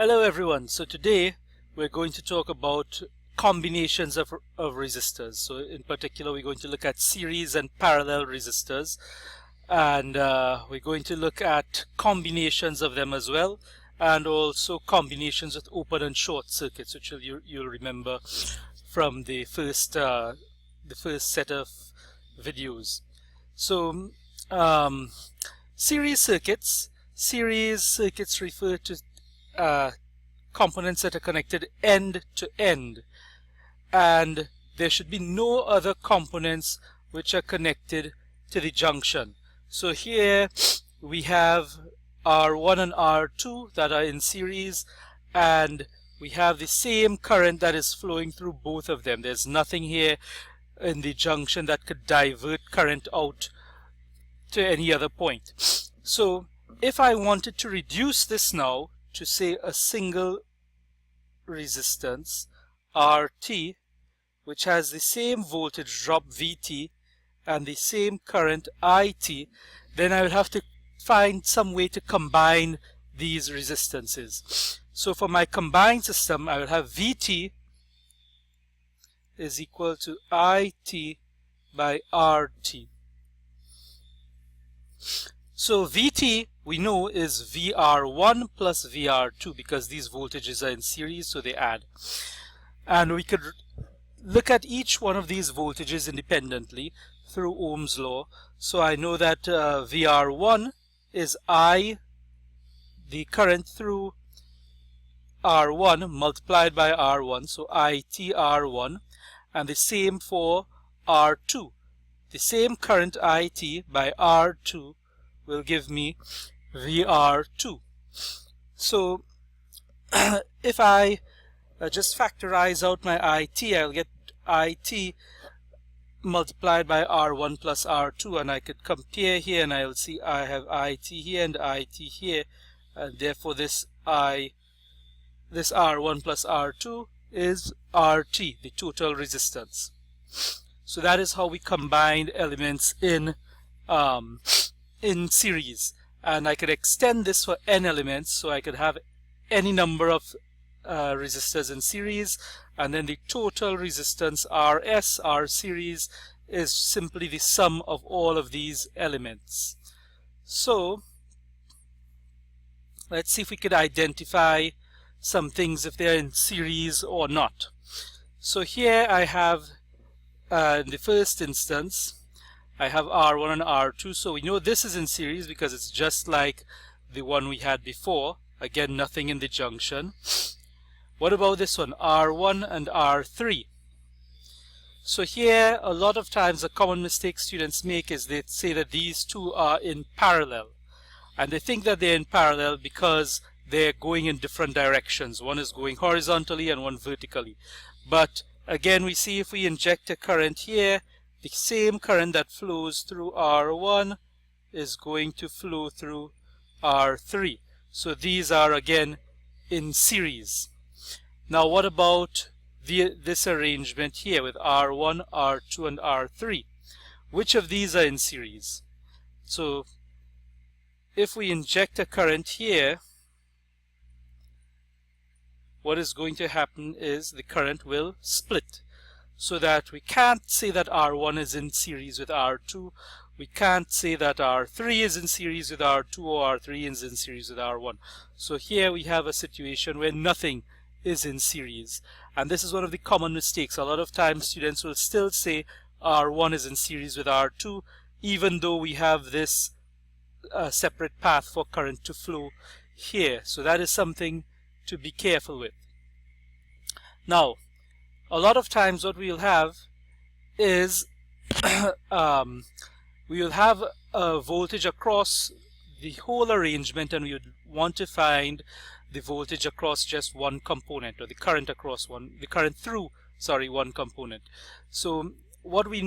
Hello everyone. So today we're going to talk about combinations of resistors. So in particular we're going to look at series and parallel resistors, and we're going to look at combinations of them as well, and also combinations with open and short circuits, which you'll remember from the first set of videos. So series circuits refer to components that are connected end to end, and there should be no other components which are connected to the junction. So here we have R1 and R2 that are in series, and we have the same current that is flowing through both of them. There's nothing here in the junction that could divert current out to any other point. So if I wanted to reduce this now to say a single resistance RT, which has the same voltage drop VT and the same current IT, then I will have to find some way to combine these resistances. So for my combined system, I will have VT is equal to IT by RT. So VT we know is VR1 plus VR2 because these voltages are in series, so they add. And we could look at each one of these voltages independently through Ohm's law. So I know that VR1 is I, the current through R1 multiplied by R1, so IT R1, and the same for R2. The same current IT by R2 will give me VR2. So if I just factorize out my IT, I'll get IT multiplied by R1 plus R2, and I could compare here and I will see I have IT here and IT here, and therefore this R1 plus R2 is RT, the total resistance. So that is how we combine elements in series, and I could extend this for n elements, so I could have any number of resistors in series, and then the total resistance RS, R series, is simply the sum of all of these elements. So let's see if we could identify some things if they're in series or not. So here I have in the first instance I have R1 and R2, so we know this is in series because it's just like the one we had before. Again, nothing in the junction. What about this one, R1 and R3? So here, a lot of times a common mistake students make is they say that these two are in parallel. And they think that they're in parallel because they're going in different directions. One is going horizontally and one vertically. But again, we see if we inject a current here, the same current that flows through R1 is going to flow through R3. So these are again in series. Now what about this arrangement here with R1, R2 and R3? Which of these are in series? So if we inject a current here, what is going to happen is the current will split. So that we can't say that R1 is in series with R2, we can't say that R3 is in series with R2, or R3 is in series with R1. So here we have a situation where nothing is in series, and this is one of the common mistakes. A lot of times students will still say R1 is in series with R2 even though we have this separate path for current to flow here. So that is something to be careful with. Now a lot of times what we'll have is we will have a voltage across the whole arrangement, and we would want to find the voltage across just one component, or the current across through one component. So what we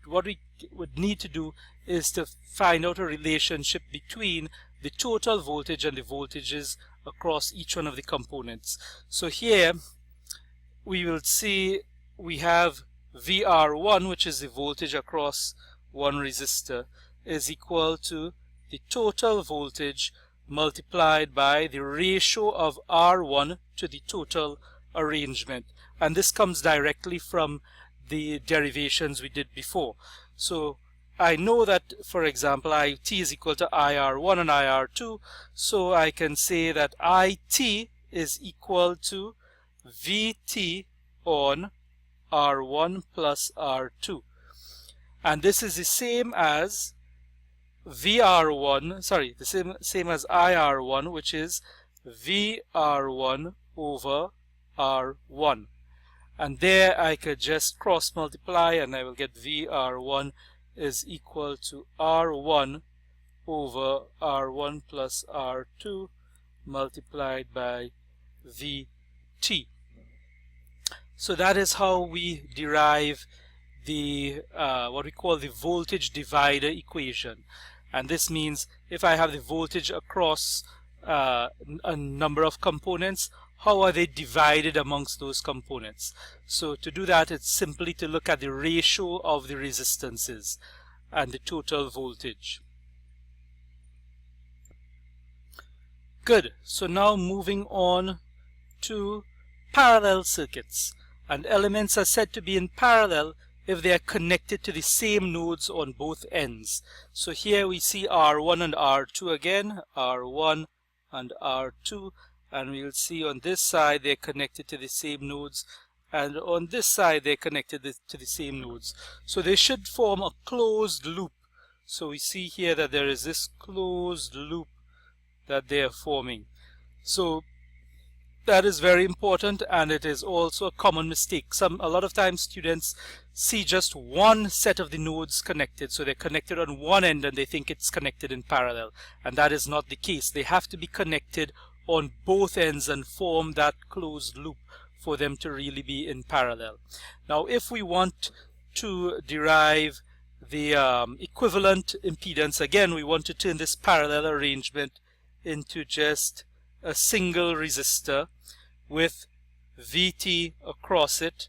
would need to do is to find out a relationship between the total voltage and the voltages across each one of the components. So here we will see we have VR1, which is the voltage across one resistor, is equal to the total voltage multiplied by the ratio of R1 to the total arrangement. And this comes directly from the derivations we did before. So I know that, for example, IT is equal to IR1 and IR2, so I can say that IT is equal to VT on R1 plus R2. And this is the same as VR1, sorry, the same as IR1, which is VR1 over R1. And there I could just cross multiply and I will get VR1 is equal to R1 over R1 plus R2 multiplied by VT. So that is how we derive the what we call the voltage divider equation. And this means if I have the voltage across a number of components, how are they divided amongst those components? So to do that, it's simply to look at the ratio of the resistances and the total voltage. Good. So now moving on to parallel circuits. And elements are said to be in parallel if they are connected to the same nodes on both ends. So here we see R1 and R2 again, R1 and R2, and we'll see on this side they're connected to the same nodes, and on this side they're connected to the same nodes. So they should form a closed loop. So we see here that there is this closed loop that they are forming. So that is very important, and it is also a common mistake. A lot of times students see just one set of the nodes connected, so they're connected on one end and they think it's connected in parallel, and that is not the case. They have to be connected on both ends and form that closed loop for them to really be in parallel. Now if we want to derive the equivalent impedance, again we want to turn this parallel arrangement into just a single resistor with VT across it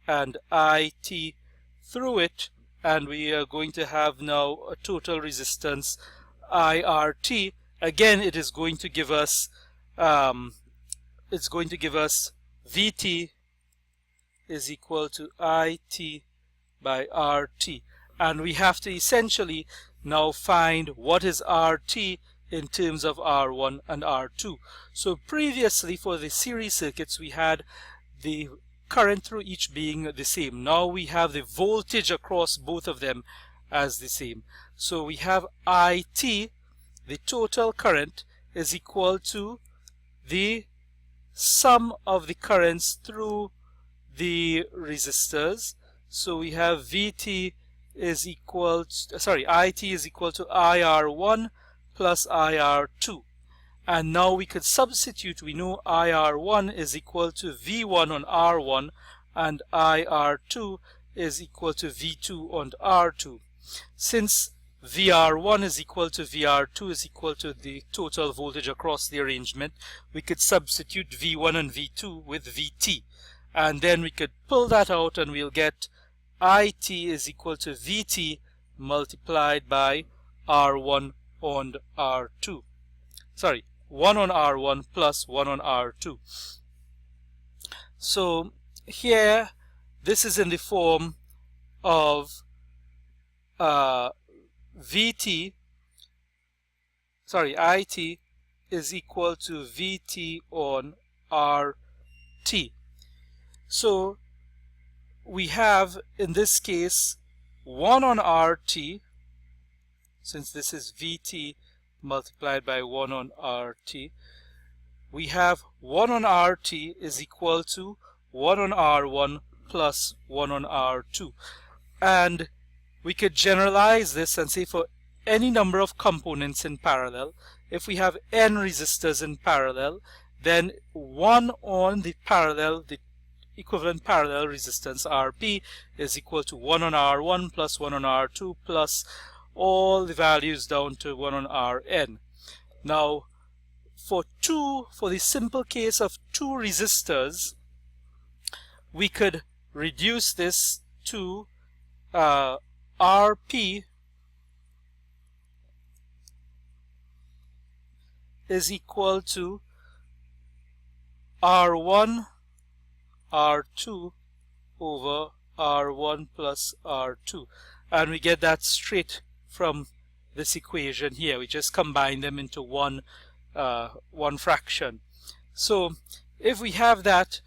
and IT through it, and we are going to have now a total resistance IRT. Again, it is going to give us VT is equal to IT by RT, and we have to essentially now find what is RT in terms of R1 and R2. So previously for the series circuits we had the current through each being the same. Now we have the voltage across both of them as the same. So we have IT, the total current, is equal to the sum of the currents through the resistors. So we have VT is equal to, IT is equal to IR1 plus IR2. And now we could substitute. We know IR1 is equal to V1 on R1 and IR2 is equal to V2 on R2. Since VR1 is equal to VR2 is equal to the total voltage across the arrangement, we could substitute V1 and V2 with VT. And then we could pull that out and we'll get IT is equal to VT multiplied by R1 on R2. Sorry, 1 on R1 plus 1 on R2. So here this is in the form of IT is equal to VT on RT. So we have in this case 1 on RT, since this is VT multiplied by 1 on RT. We have 1 on RT is equal to 1 on R1 plus 1 on R2. And we could generalize this and say for any number of components in parallel, if we have n resistors in parallel, then 1 on the equivalent parallel resistance RP is equal to 1 on R1 plus 1 on R2 plus all the values down to 1 on Rn. Now for the simple case of 2 resistors, we could reduce this to Rp is equal to R1 R2 over R1 plus R2, and we get that straight from this equation here. We just combine them into one fraction. So if we have that,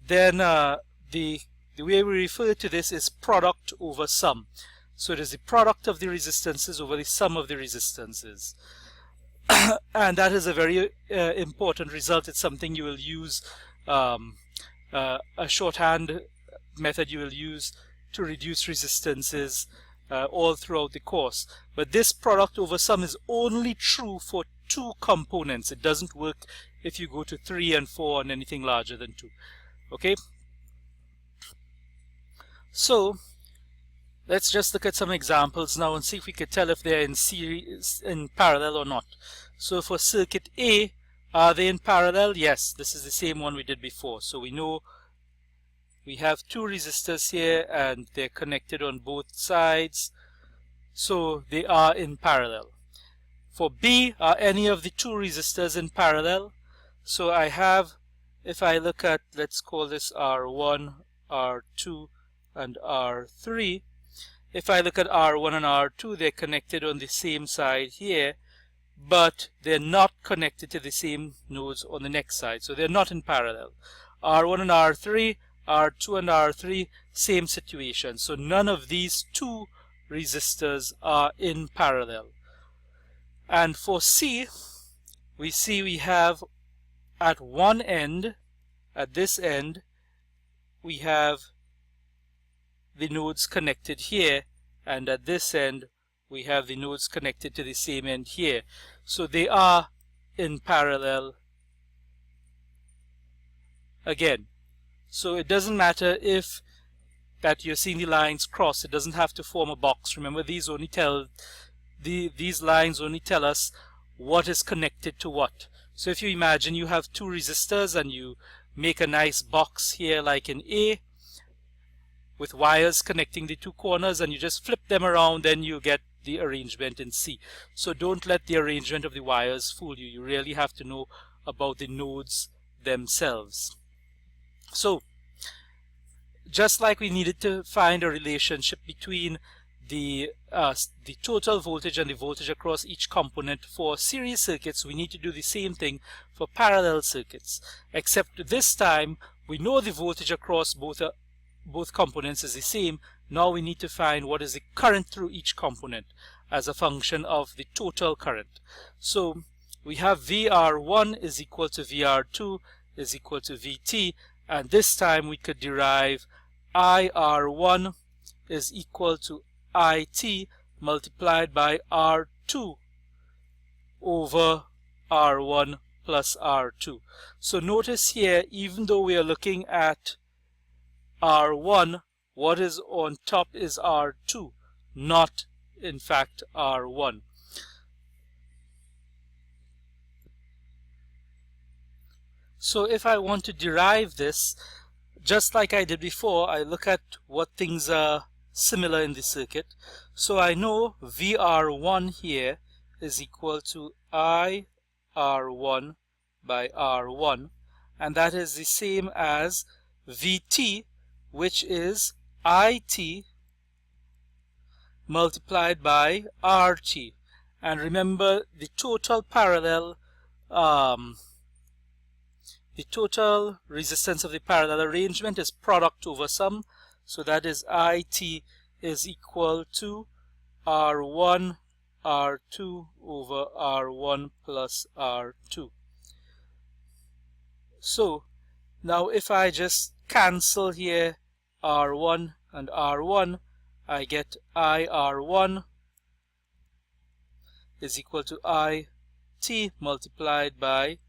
then the way we refer to this is product over sum. So it is the product of the resistances over the sum of the resistances. And that is a very important result. It's something you will use, a shorthand method you will use to reduce resistances all throughout the course. But this product over sum is only true for 2 components. It doesn't work if you go to 3 and 4 and anything larger than 2. Okay? So let's just look at some examples now and see if we could tell if they're in series, in parallel or not. So for circuit A, are they in parallel? Yes, this is the same one we did before. So we know we have 2 resistors here and they're connected on both sides. So they are in parallel. For B, are any of the 2 resistors in parallel? So I have, if I look at, let's call this R1, R2, and R3. If I look at R1 and R2, they're connected on the same side here, but they're not connected to the same nodes on the next side. So they're not in parallel. R1 and R3, R2 and R3, same situation. So none of these 2 resistors are in parallel. And for C, we see we have at one end, at this end, we have the nodes connected here, and at this end we have the nodes connected to the same end here. So they are in parallel again. So it doesn't matter if that you're seeing the lines cross. It doesn't have to form a box. Remember, these only tell these lines only tell us what is connected to what. So if you imagine you have 2 resistors and you make a nice box here like in A with wires connecting the 2 corners, and you just flip them around, then you get the arrangement in C. So don't let the arrangement of the wires fool you. You really have to know about the nodes themselves. So just like we needed to find a relationship between the total voltage and the voltage across each component for series circuits, we need to do the same thing for parallel circuits, except this time we know the voltage across both components is the same. Now we need to find what is the current through each component as a function of the total current. So we have VR1 is equal to VR2 is equal to VT, and this time we could derive IR1 is equal to IT multiplied by R2 over R1 plus R2. So notice here, even though we are looking at R1, what is on top is R2, not in fact R1. So if I want to derive this, just like I did before, I look at what things are similar in the circuit. So I know VR1 here is equal to IR1 by R1, and that is the same as VT, which is IT multiplied by RT. And remember, the total parallel the total resistance of the parallel arrangement is product over sum. So that is IT is equal to R1 R2 over R1 plus R2. So now if I just cancel here R1 and R1, I get IR1 is equal to IT multiplied by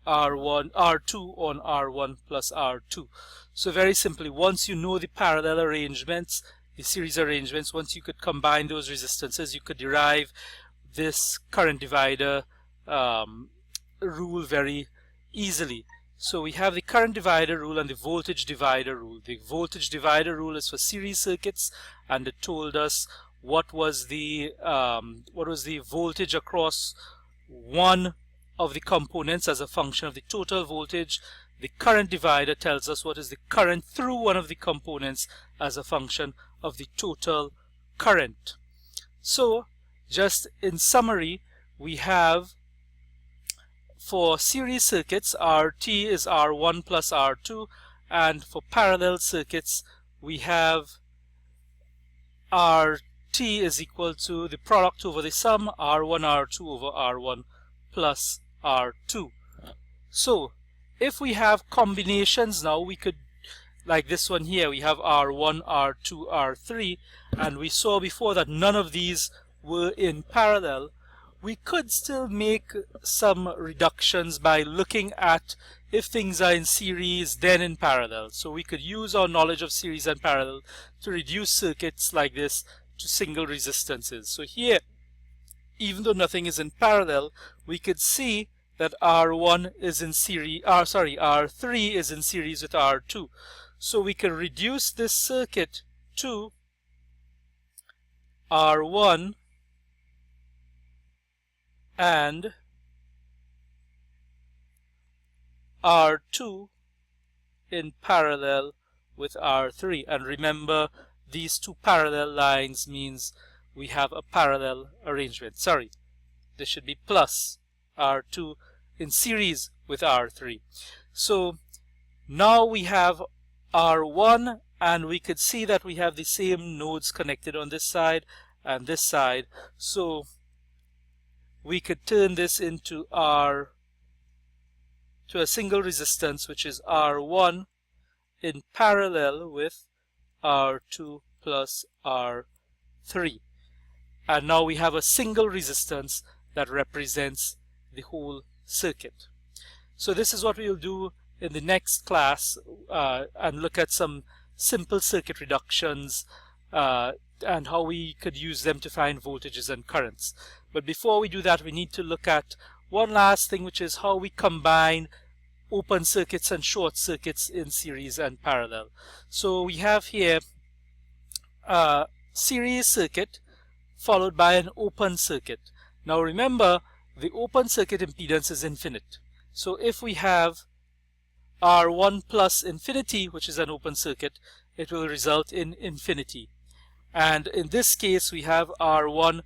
R1, R2 on R1 plus R2. So very simply, once you know the parallel arrangements, the series arrangements, once you could combine those resistances, you could derive this current divider rule very easily. So we have the current divider rule and the voltage divider rule. The voltage divider rule is for series circuits, and it told us what was the voltage across one of the components as a function of the total voltage. The current divider tells us what is the current through one of the components as a function of the total current. So just in summary, we have for series circuits RT is R1 plus R2, and for parallel circuits we have RT is equal to the product over the sum R1 R2 over R1 plus R2. So if we have combinations now, we could, like this one here, we have R1, R2, R3, and we saw before that none of these were in parallel. We could still make some reductions by looking at if things are in series then in parallel. So we could use our knowledge of series and parallel to reduce circuits like this to single resistances. So here, even though nothing is in parallel, we could see that R1 is in series, R3 is in series with R2. So we can reduce this circuit to R1 and R2 in parallel with R3. And remember, these two parallel lines means we have a parallel arrangement. Sorry, this should be plus R2 in series with R3. So now we have R1, and we could see that we have the same nodes connected on this side and this side. So we could turn this into to a single resistance, which is R1 in parallel with R2 plus R3. And now we have a single resistance that represents the whole circuit. So this is what we will do in the next class, and look at some simple circuit reductions and how we could use them to find voltages and currents. But before we do that, we need to look at one last thing, which is how we combine open circuits and short circuits in series and parallel. So we have here a series circuit followed by an open circuit. Now remember, the open circuit impedance is infinite. So if we have R1 plus infinity, which is an open circuit, it will result in infinity. And in this case, we have R1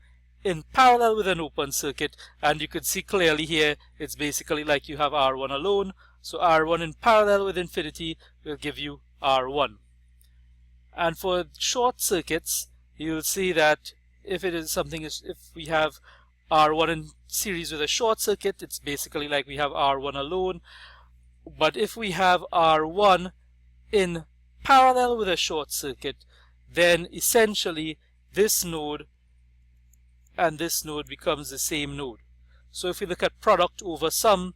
in parallel with an open circuit, and you could see clearly here it's basically like you have R1 alone. So R1 in parallel with infinity will give you R1. And for short circuits, you'll see that if we have R1 in series with a short circuit, it's basically like we have R1 alone. But if we have R1 in parallel with a short circuit, then essentially this node and this node becomes the same node. So if we look at product over sum,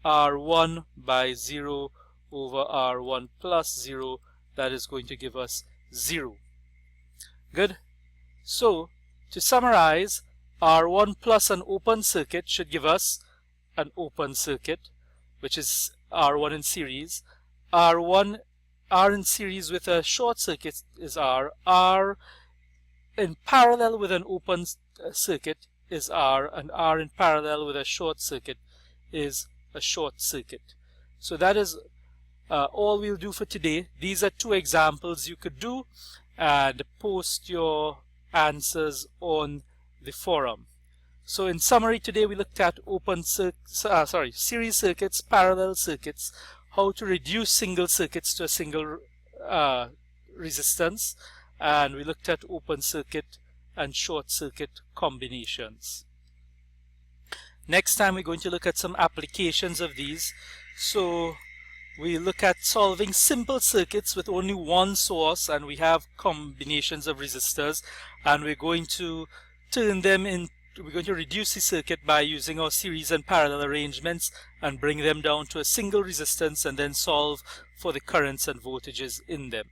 R1 by 0 over R1 plus 0, that is going to give us 0. Good. So to summarize, R1 plus an open circuit should give us an open circuit, which is R1 in series. R in series with a short circuit is R. R in parallel with an open circuit is R, and R in parallel with a short circuit is a short circuit. So that is all we'll do for today. These are two examples you could do, and post your answers on the forum. So in summary, today we looked at series circuits, parallel circuits, how to reduce single circuits to a single resistance, and we looked at open circuit and short circuit combinations. Next time we're going to look at some applications of these. So we look at solving simple circuits with only one source, and we have combinations of resistors, and we're going to turn them in. We're going to reduce the circuit by using our series and parallel arrangements and bring them down to a single resistance, and then solve for the currents and voltages in them.